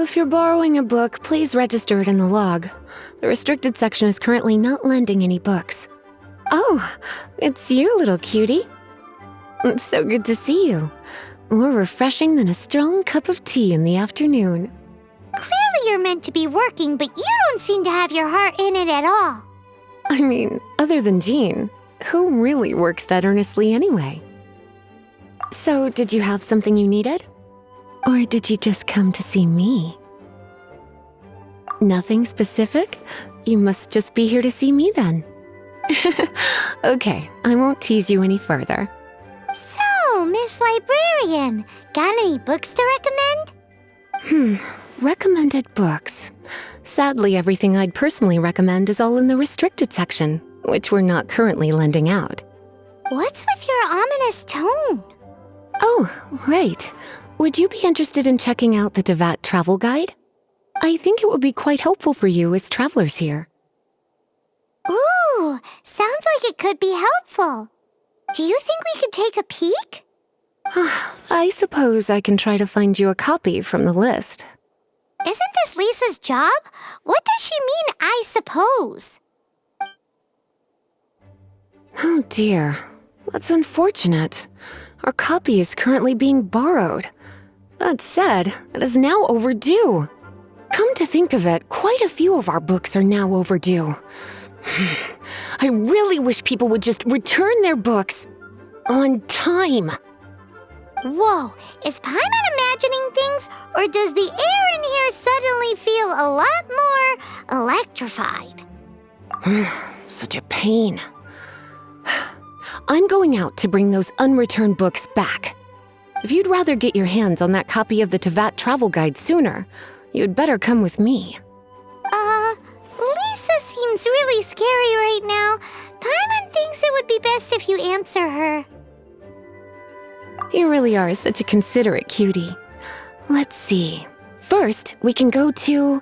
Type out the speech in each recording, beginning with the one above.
if you're borrowing a book, please register it in the log. The restricted section is currently not lending any books. Oh, it's you, little cutie. It's so good to see you. More refreshing than a strong cup of tea in the afternoon. Clearly you're meant to be working, but you don't seem to have your heart in it at all. I mean, other than Jean, who really works that earnestly anyway? So, did you have something you needed? Or did you just come to see me? Nothing specific? You must just be here to see me then. Okay, I won't tease you any further. So, Miss Librarian, got any books to recommend? Recommended books. Sadly, everything I'd personally recommend is all in the restricted section, which we're not currently lending out. What's with your ominous tone? Oh, right. Would you be interested in checking out the Devat travel guide? I think it would be quite helpful for you as travelers here. Ooh, sounds like it could be helpful. Do you think we could take a peek? I suppose I can try to find you a copy from the list. Isn't this Lisa's job? What does she mean, I suppose? Oh dear, that's unfortunate. Our copy is currently being borrowed. That said, it is now overdue. Come to think of it, quite a few of our books are now overdue. I really wish people would just return their books on time. Whoa, is Paimon imagining things, or does the air in here suddenly feel a lot more electrified? Such a pain. I'm going out to bring those unreturned books back. If you'd rather get your hands on that copy of the Tevat travel guide sooner, you'd better come with me. Lisa seems really scary right now. Paimon thinks it would be best if you answer her. You really are such a considerate cutie. Let's see. First, we can go to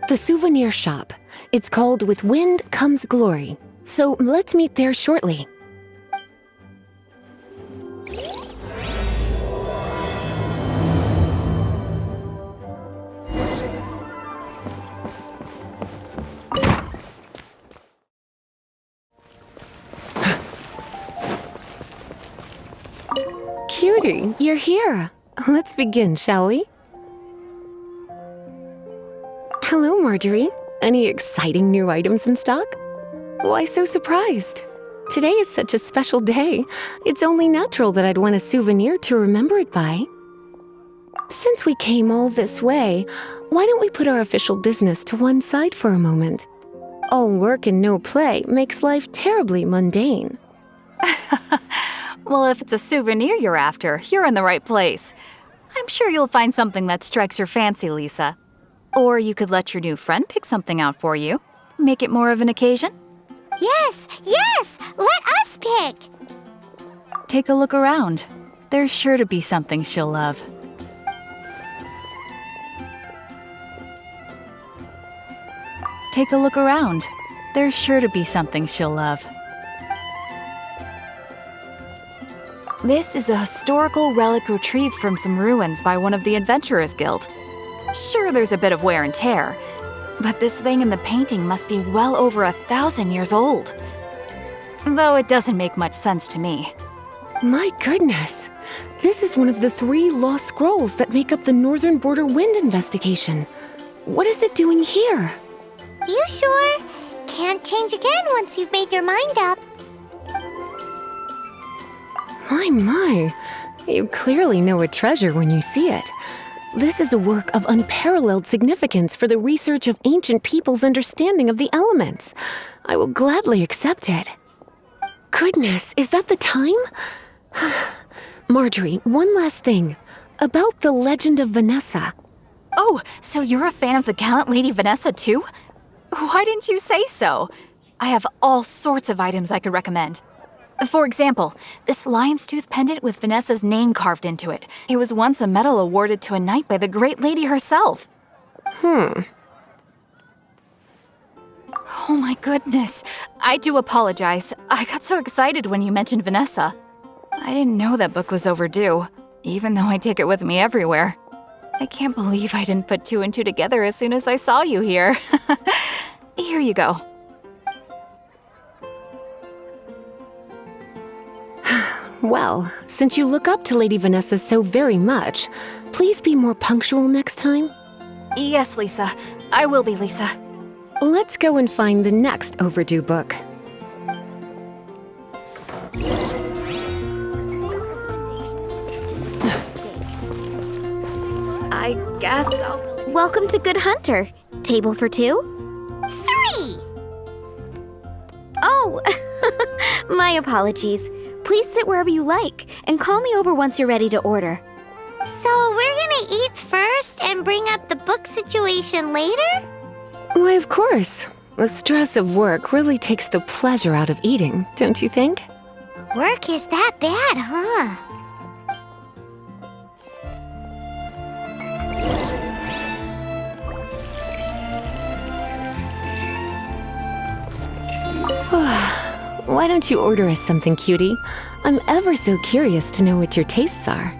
the souvenir shop. It's called With Wind Comes Glory. So let's meet there shortly. Cutie, you're here. Let's begin, shall we? Hello, Marjorie. Any exciting new items in stock? Why so surprised? Today is such a special day. It's only natural that I'd want a souvenir to remember it by. Since we came all this way, why don't we put our official business to one side for a moment? All work and no play makes life terribly mundane. Well, if it's a souvenir you're after, you're in the right place. I'm sure you'll find something that strikes your fancy, Lisa. Or you could let your new friend pick something out for you. Make it more of an occasion. Yes, let us pick. Take a look around. There's sure to be something she'll love. Take a look around. There's sure to be something she'll love. This is a historical relic retrieved from some ruins by one of the Adventurers Guild. Sure, there's a bit of wear and tear, but this thing in the painting must be well over 1,000 years old. Though it doesn't make much sense to me. My goodness! This is one of the 3 lost scrolls that make up the Northern Border Wind investigation. What is it doing here? You sure? Can't change again once you've made your mind up. My. You clearly know a treasure when you see it. This is a work of unparalleled significance for the research of ancient people's understanding of the elements. I will gladly accept it. Goodness, is that the time? Marjorie, one last thing. About the legend of Vanessa. Oh, so you're a fan of the gallant Lady Vanessa too? Why didn't you say so? I have all sorts of items I could recommend. For example, this lion's tooth pendant with Vanessa's name carved into it. It was once a medal awarded to a knight by the great lady herself. Hmm. Oh my goodness. I do apologize. I got so excited when you mentioned Vanessa. I didn't know that book was overdue, even though I take it with me everywhere. I can't believe I didn't put two and two together as soon as I saw you here. Here you go. Well, since you look up to Lady Vanessa so very much, please be more punctual next time. Yes, Lisa. I will be, Lisa. Let's go and find the next overdue book. I guess I'll... Welcome to Good Hunter. Table for two? 3! Oh, my apologies. Please sit wherever you like, and call me over once you're ready to order. So we're gonna eat first and bring up the book situation later? Why, of course. The stress of work really takes the pleasure out of eating, don't you think? Work is that bad, huh? Why don't you order us something, cutie? I'm ever so curious to know what your tastes are.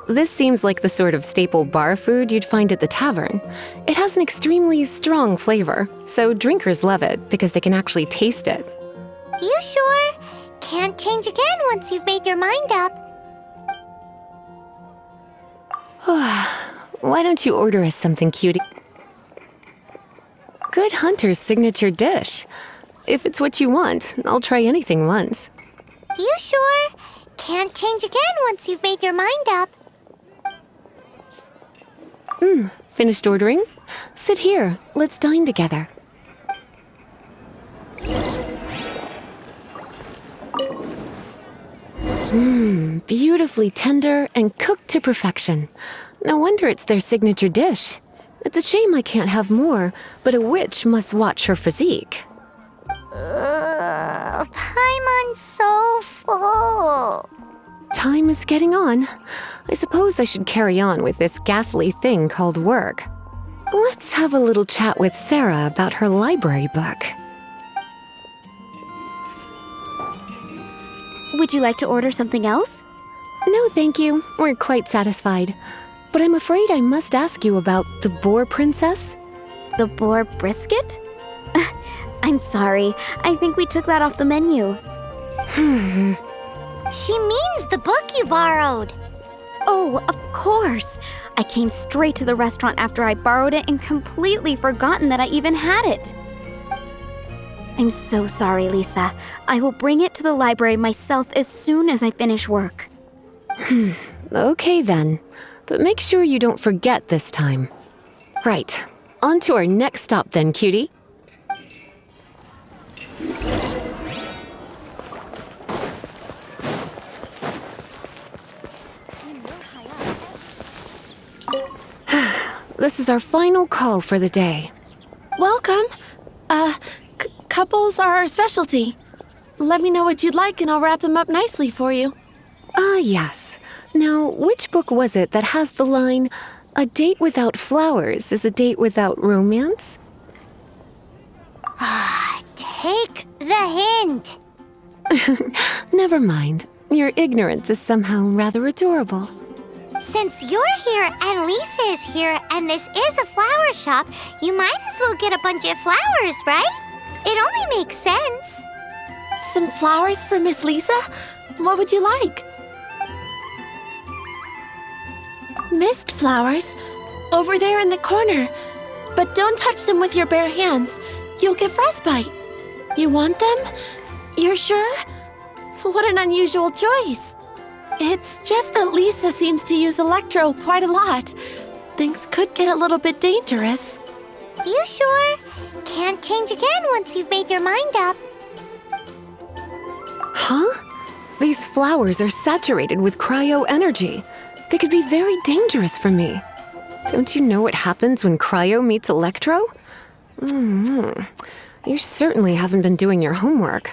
This seems like the sort of staple bar food you'd find at the tavern. It has an extremely strong flavor, so drinkers love it because they can actually taste it. You sure? Can't change again once you've made your mind up. Why don't you order us something, cutie? Good Hunter's signature dish. If it's what you want, I'll try anything once. You sure? Can't change again once you've made your mind up. Finished ordering? Sit here. Let's dine together. Beautifully tender and cooked to perfection. No wonder it's their signature dish. It's a shame I can't have more, but a witch must watch her physique. Paimon's so full. Time is getting on. I suppose I should carry on with this ghastly thing called work. Let's have a little chat with Sarah about her library book. Would you like to order something else? No, thank you. We're quite satisfied. But I'm afraid I must ask you about the boar princess. The boar brisket? I'm sorry. I think we took that off the menu. She means the book you borrowed. Oh, of course. I came straight to the restaurant after I borrowed it and completely forgotten that I even had it. I'm so sorry, Lisa. I will bring it to the library myself as soon as I finish work. Okay then. But make sure you don't forget this time. Right. On to our next stop then, cutie. This is our final call for the day. Welcome. Couples are our specialty. Let me know what you'd like and I'll wrap them up nicely for you. Ah, yes. Now, which book was it that has the line, "A date without flowers is a date without romance"? Take the hint. Never mind. Your ignorance is somehow rather adorable. Since you're here and Lisa is here and this is a flower shop, you might as well get a bunch of flowers, right? It only makes sense. Some flowers for Miss Lisa? What would you like? Mist flowers? Over there in the corner. But don't touch them with your bare hands. You'll get frostbite. You want them? You're sure? What an unusual choice. It's just that Lisa seems to use Electro quite a lot. Things could get a little bit dangerous. You sure? Can't change again once you've made your mind up. Huh? These flowers are saturated with cryo energy. They could be very dangerous for me. Don't you know what happens when cryo meets electro? You certainly haven't been doing your homework.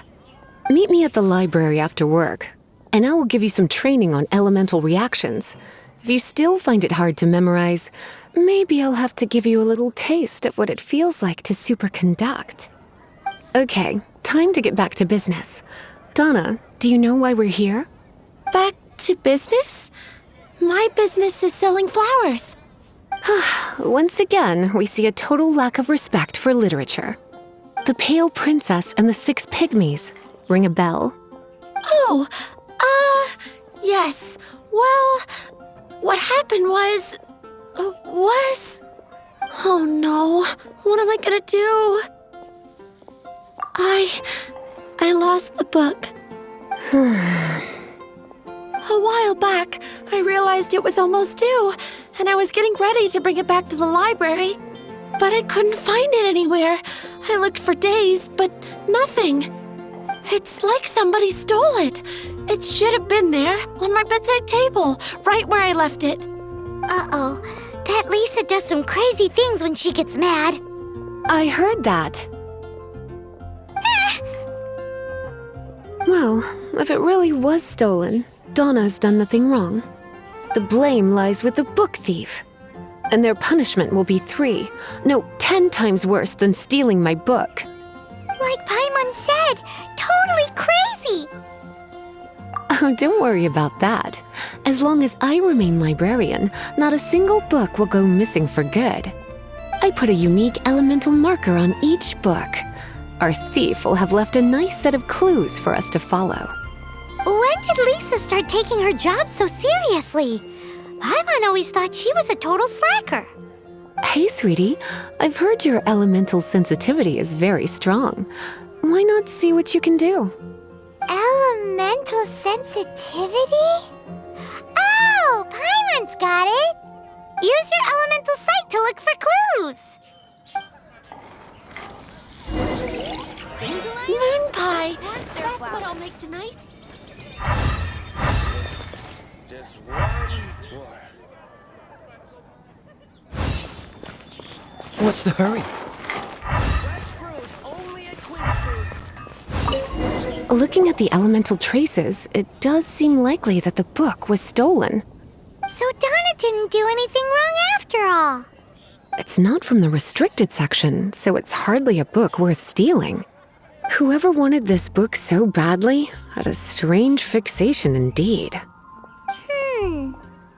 Meet me at the library after work, and I will give you some training on elemental reactions. If you still find it hard to memorize, maybe I'll have to give you a little taste of what it feels like to superconduct. Okay, time to get back to business. Donna, do you know why we're here? Back to business? My business is selling flowers. Once again, we see a total lack of respect for literature. The Pale Princess and the Six Pygmies. Ring a bell? Oh, yes. Well, what happened was... Oh no, what am I gonna do? I lost the book. A while back, I realized it was almost due, and I was getting ready to bring it back to the library. But I couldn't find it anywhere. I looked for days, but nothing. It's like somebody stole it. It should have been there, on my bedside table, right where I left it. Uh-oh. That Lisa does some crazy things when she gets mad. I heard that. Well, if it really was stolen, Donna's done nothing wrong. The blame lies with the book thief. And their punishment will be 10 times worse than stealing my book. Like Paimon said, totally crazy. Oh, don't worry about that. As long as I remain librarian, not a single book will go missing for good. I put a unique elemental marker on each book. Our thief will have left a nice set of clues for us to follow. When did Lisa start taking her job so seriously? Paimon always thought she was a total slacker. Hey, sweetie, I've heard your elemental sensitivity is very strong. Why not see what you can do? Elemental sensitivity? Oh, Paimon's got it! Use your elemental sight to look for clues! Moon pie! That's what I'll make tonight. Just one more. What's the hurry? Fresh fruit only at Queensfruit. Looking at the elemental traces, it does seem likely that the book was stolen. So Donna didn't do anything wrong after all. It's not from the restricted section, so it's hardly a book worth stealing. Whoever wanted this book so badly had a strange fixation indeed.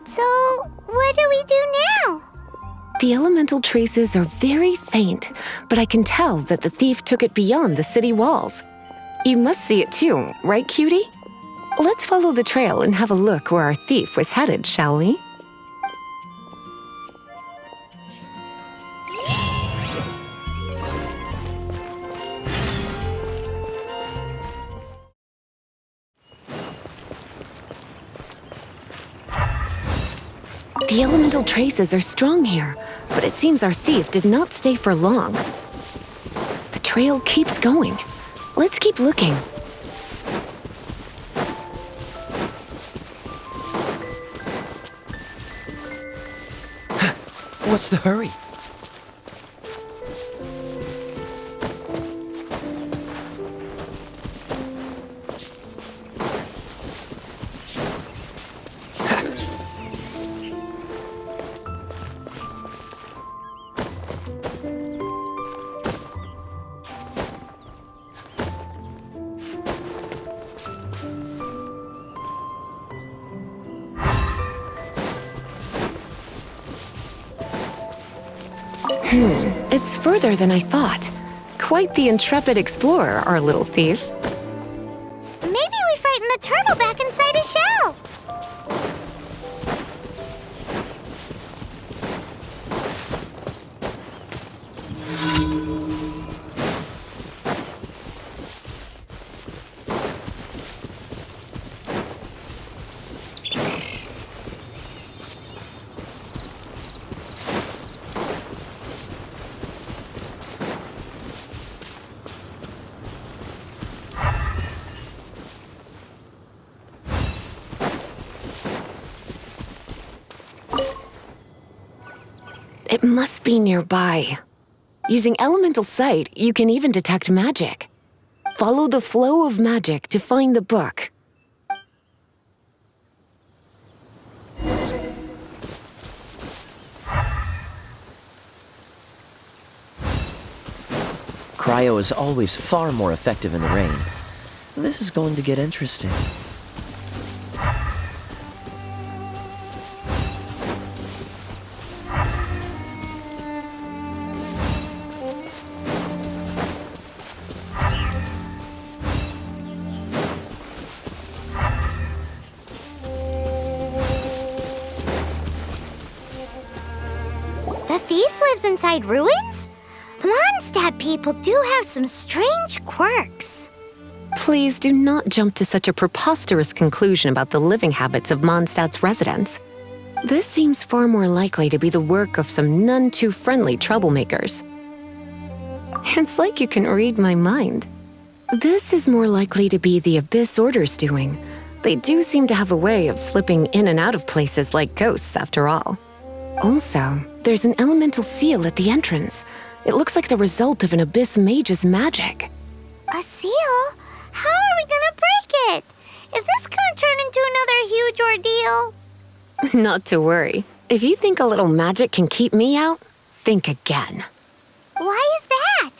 So what do we do now? The elemental traces are very faint, but I can tell that the thief took it beyond the city walls. You must see it too, right, cutie? Let's follow the trail and have a look where our thief was headed, shall we? The elemental traces are strong here, but it seems our thief did not stay for long. The trail keeps going. Let's keep looking. What's the hurry? It's further than I thought. Quite the intrepid explorer, our little thief. Maybe we frightened the turtle back inside his shell. It must be nearby. Using elemental sight, you can even detect magic. Follow the flow of magic to find the book. Cryo is always far more effective in the rain. This is going to get interesting. thief lives inside ruins? Mondstadt people do have some strange quirks. Please do not jump to such a preposterous conclusion about the living habits of Mondstadt's residents. This seems far more likely to be the work of some none too friendly troublemakers. It's like you can read my mind. This is more likely to be the Abyss Order's doing. They do seem to have a way of slipping in and out of places like ghosts, after all. Also, there's an elemental seal at the entrance. It looks like the result of an Abyss mage's magic. A seal? How are we gonna break it? Is this gonna turn into another huge ordeal? Not to worry. If you think a little magic can keep me out, think again. Why is that?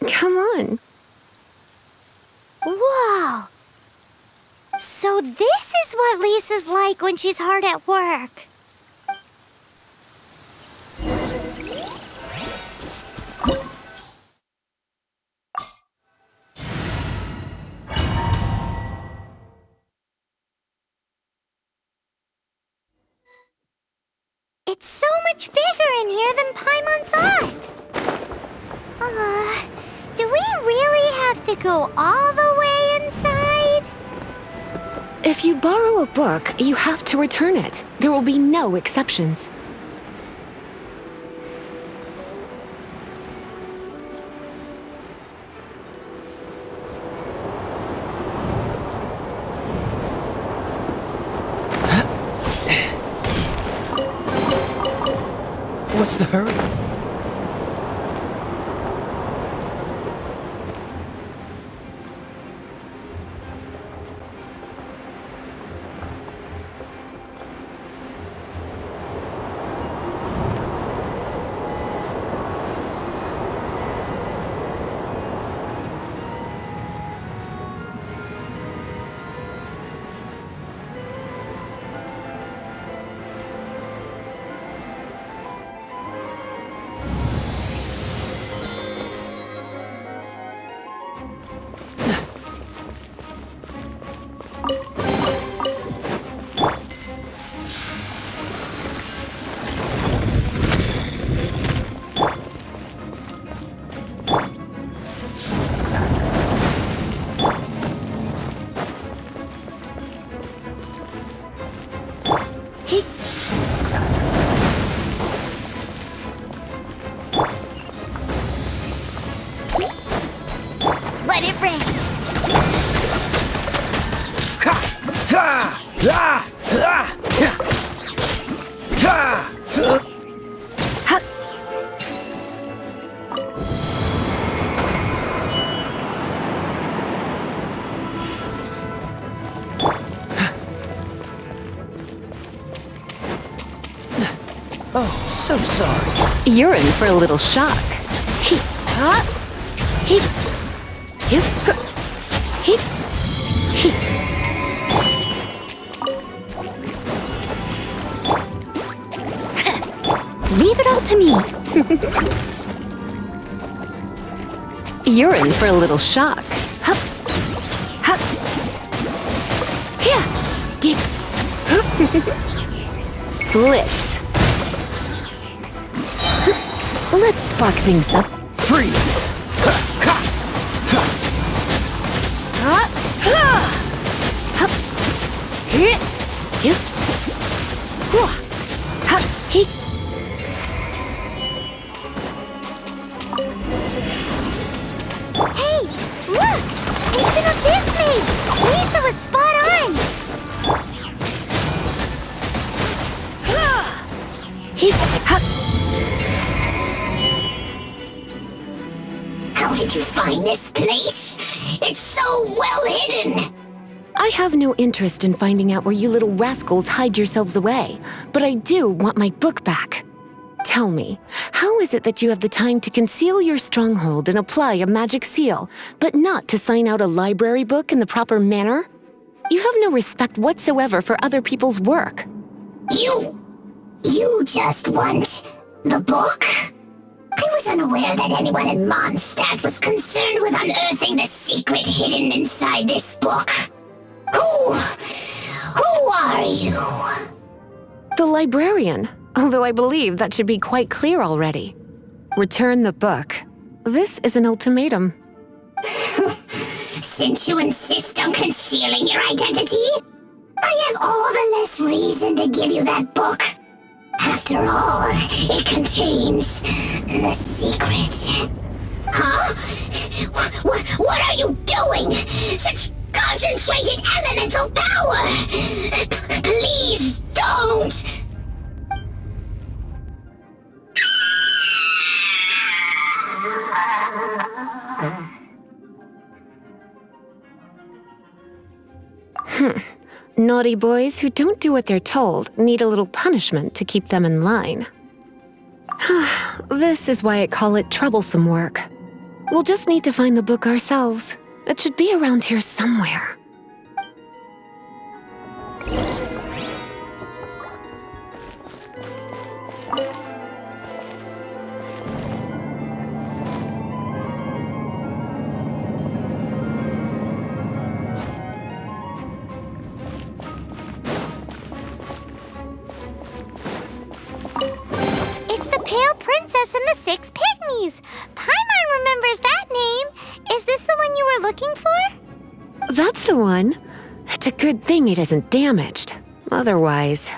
Come on. Whoa! So this is what Lisa's like when she's hard at work. It's so much bigger in here than Paimon thought. Do we really have to go all the way inside? If you borrow a book, you have to return it. There will be no exceptions. What's the hurry? Let it rain. Oh, so sorry. You're in for a little shock. Leave it all to me. You're in for a little shock. Blitz. Let's spark things up. Freeze! Hey, look! It's an abyss mage! Lisa was spot on! How did you find this place? It's so well hidden! I have no interest in finding out where you little rascals hide yourselves away, but I do want my book back. Tell me, how is it that you have the time to conceal your stronghold and apply a magic seal, but not to sign out a library book in the proper manner? You have no respect whatsoever for other people's work. You just want the book? I was unaware that anyone in Mondstadt was concerned with unearthing the secret hidden inside this book. Who are you? The librarian, although I believe that should be quite clear already. Return the book. This is an ultimatum. Since you insist on concealing your identity, I have all the less reason to give you that book. After all, it contains the secret. Huh? What are you doing? Such concentrated elemental power! Please don't! Naughty boys who don't do what they're told need a little punishment to keep them in line. This is why I call it troublesome work. We'll just need to find the book ourselves. It should be around here somewhere. It's the Pale Princess and the Six Pygmies. Paimon remembers that name. Is this the one you were looking for? That's the one. It's a good thing it isn't damaged. Otherwise...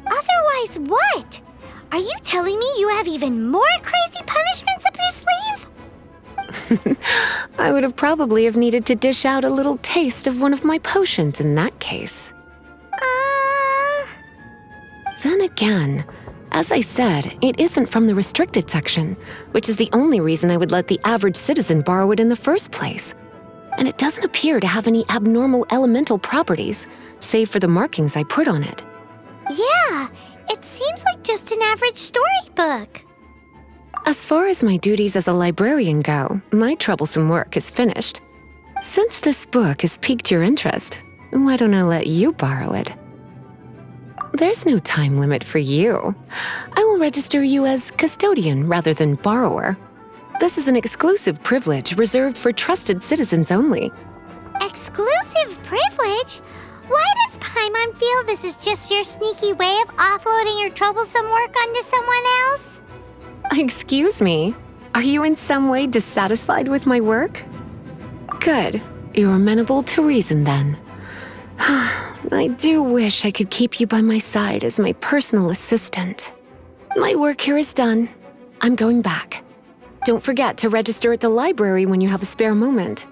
Otherwise what? Are you telling me you have even more crazy punishments up your sleeve? I would have probably have needed to dish out a little taste of one of my potions in that case. Then again, as I said, it isn't from the restricted section, which is the only reason I would let the average citizen borrow it in the first place. And it doesn't appear to have any abnormal elemental properties, save for the markings I put on it. Yeah, it seems like just an average storybook. As far as my duties as a librarian go, my troublesome work is finished. Since this book has piqued your interest, why don't I let you borrow it? There's no time limit for you. I will register you as custodian rather than borrower. This is an exclusive privilege reserved for trusted citizens only. Exclusive privilege? Why does Paimon feel this is just your sneaky way of offloading your troublesome work onto someone else? Excuse me, are you in some way dissatisfied with my work? Good, you're amenable to reason then. I do wish I could keep you by my side as my personal assistant. My work here is done. I'm going back. Don't forget to register at the library when you have a spare moment.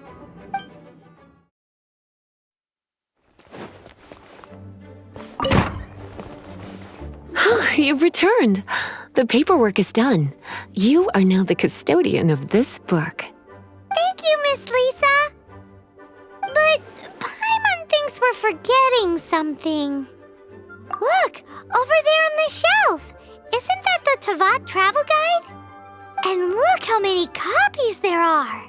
You've returned. The paperwork is done. You are now the custodian of this book. Thank you, Miss Lisa. But Paimon thinks we're forgetting something. Look, over there on the shelf. Isn't that the Tavat travel guide? And look how many copies there are.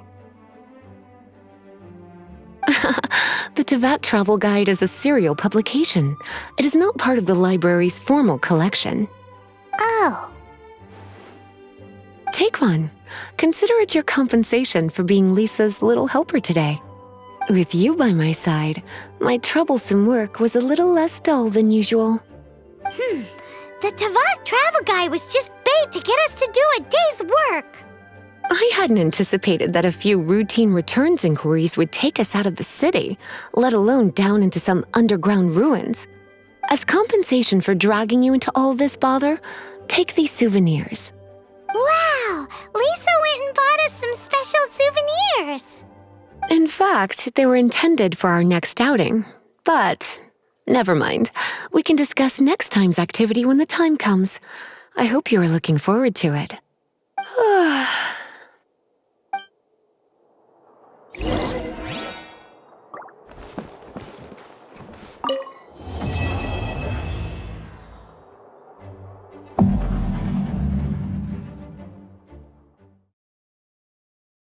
The Tavat Travel Guide is a serial publication. It is not part of the library's formal collection. Oh. Take one. Consider it your compensation for being Lisa's little helper today. With you by my side, my troublesome work was a little less dull than usual. The Tavat travel guide was just bait to get us to do a day's work. I hadn't anticipated that a few routine returns inquiries would take us out of the city, let alone down into some underground ruins. As compensation for dragging you into all this bother, take these souvenirs. Wow, Lisa went and bought us some special souvenirs. In fact, they were intended for our next outing. But never mind. We can discuss next time's activity when the time comes. I hope you are looking forward to it.